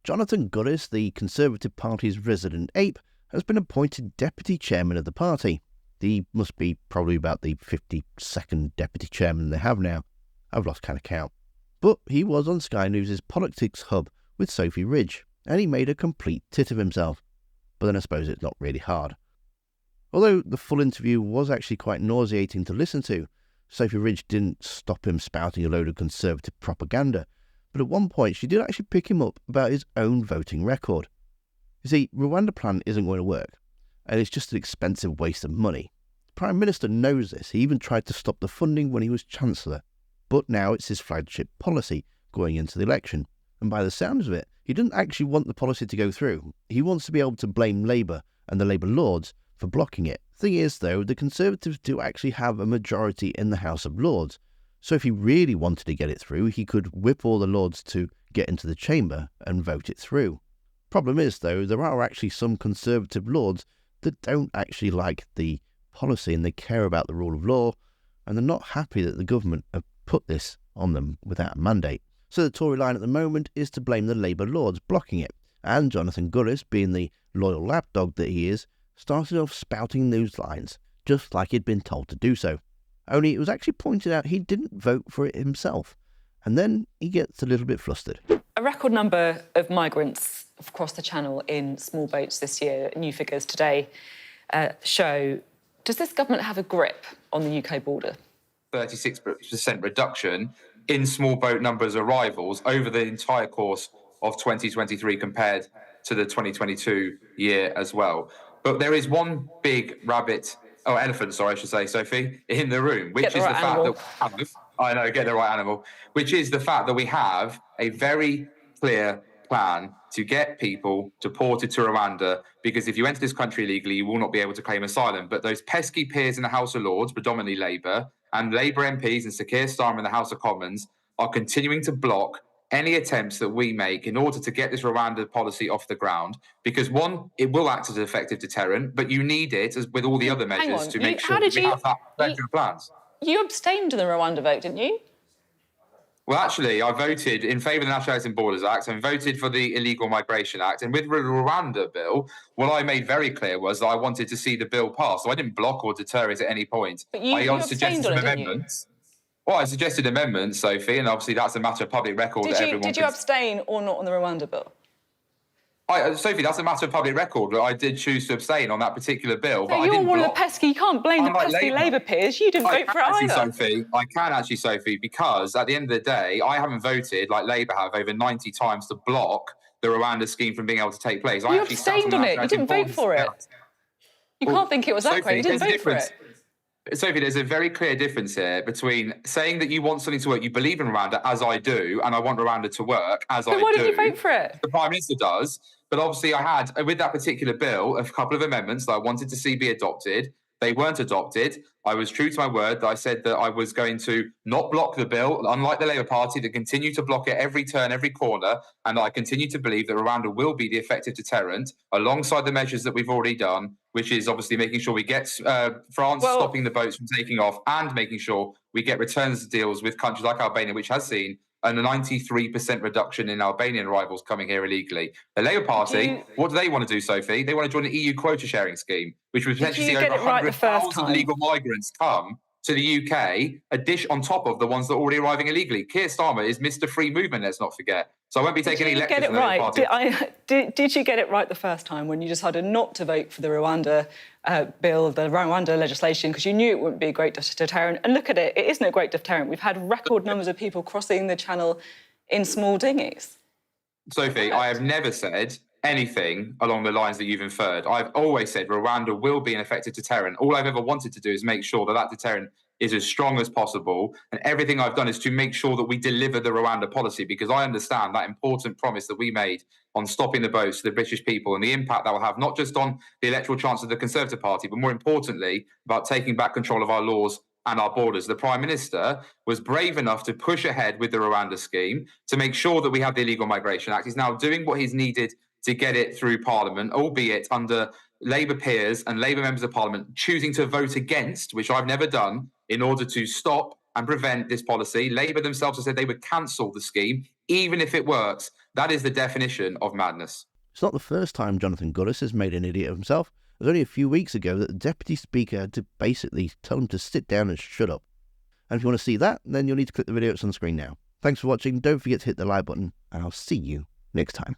Jonathan Gullis, the Conservative Party's resident ape, has been appointed deputy chairman of the party. He must be probably about the 52nd deputy chairman they have now. I've lost count. But he was on Sky News' politics hub with Sophie Ridge, and he made a complete tit of himself. But then I suppose it's not really hard. Although the full interview was actually quite nauseating to listen to, Sophie Ridge didn't stop him spouting a load of Conservative propaganda, but at one point she did actually pick him up about his own voting record. You see, Rwanda plan isn't going to work, and it's just an expensive waste of money. The Prime Minister knows this. He even tried to stop the funding when he was Chancellor, but now it's his flagship policy going into the election. And by the sounds of it, he doesn't actually want the policy to go through. He wants to be able to blame Labour and the Labour Lords for blocking it. Thing is, though, the Conservatives do actually have a majority in the House of Lords. So if he really wanted to get it through, he could whip all the Lords to get into the chamber and vote it through. Problem is, though, there are actually some Conservative Lords that don't actually like the policy and they care about the rule of law, and they're not happy that the government have put this on them without a mandate. So the Tory line at the moment is to blame the Labour Lords blocking it, and Jonathan Gullis, being the loyal lapdog that he is, started off spouting those lines, just like he'd been told to do so. Only it was actually pointed out he didn't vote for it himself. And then he gets a little bit flustered. A record number of migrants across the Channel in small boats this year. New figures today show. Does this government have a grip on the UK border? 36% reduction in small boat numbers arrivals over the entire course of 2023 compared to the 2022 year as well. But there is one big elephant, I should say, Sophie, in the room, which is the fact that get the right animal, which is the fact that we have a very clear plan to get people deported to Rwanda, because if you enter this country illegally, you will not be able to claim asylum. But those pesky peers in the House of Lords, predominantly Labour, and Labour MPs and Sir Keir Starmer in the House of Commons are continuing to block any attempts that we make in order to get this Rwanda policy off the ground, because one, it will act as an effective deterrent, but you need it, as with all the other measures, to make sure that we have that effective plans. You abstained in the Rwanda vote, didn't you? Well, actually, I voted in favour of the Nationality and Borders Act and voted for the Illegal Migration Act. And with the Rwanda bill, what I made very clear was that I wanted to see the bill pass. So I didn't block or deter it at any point. But you suggested some amendments. Well, I suggested amendments, Sophie, and obviously that's a matter of public record. Did you abstain or not on the Rwanda bill? Sophie, that's a matter of public record. I did choose to abstain on that particular bill. No, you're one of the pesky. You can't blame the pesky Labour peers. You didn't vote for it either. Sophie, I can actually, Sophie, because at the end of the day, I haven't voted like Labour have over 90 times to block the Rwanda scheme from being able to take place. You abstained on it. You didn't vote for it. You can't think it was that great. You didn't vote for it. Sophie, there's a very clear difference here between saying that you want something to work, you believe in Rwanda, as I do, and I want Rwanda to work, as I do. Why didn't you vote for it? The Prime Minister does. But obviously I had, with that particular bill, a couple of amendments that I wanted to see be adopted. They weren't adopted. I was true to my word that I said that I was going to not block the bill, unlike the Labour Party that continue to block it every turn, every corner. And I continue to believe that Rwanda will be the effective deterrent alongside the measures that we've already done, which is obviously making sure we get France stopping the boats from taking off and making sure we get returns deals with countries like Albania, which has seen a 93% reduction in Albanian arrivals coming here illegally. The Labour Party, what do they want to do, Sophie? They want to join an EU quota sharing scheme, which would potentially see over 100,000 illegal migrants come to the UK, on top of the ones that are already arriving illegally. Keir Starmer is Mr. Free Movement, let's not forget. So I won't be taking any lectures from the Labour Party. Did you get it right the first time when you decided not to vote for the Rwanda bill, the Rwanda legislation, because you knew it wouldn't be a great deterrent? And look at it, it isn't a great deterrent. We've had record numbers of people crossing the Channel in small dinghies. Sophie, I have never said anything along the lines that you've inferred. I've always said Rwanda will be an effective deterrent. All I've ever wanted to do is make sure that that deterrent is as strong as possible. And everything I've done is to make sure that we deliver the Rwanda policy, because I understand that important promise that we made on stopping the boats to the British people and the impact that will have not just on the electoral chance of the Conservative Party, but more importantly, about taking back control of our laws and our borders. The Prime Minister was brave enough to push ahead with the Rwanda scheme to make sure that we have the Illegal Migration Act. He's now doing what he's needed to get it through Parliament, albeit under Labour peers and Labour members of Parliament choosing to vote against, which I've never done, in order to stop and prevent this policy. Labour themselves have said they would cancel the scheme even if it works. That is the definition of madness. It's not the first time Jonathan Gullis has made an idiot of himself. It was only a few weeks ago that the Deputy Speaker had to basically tell him to sit down and shut up. And if you want to see that, then you'll need to click the video that's on the screen now. Thanks for watching, don't forget to hit the like button, and I'll see you next time.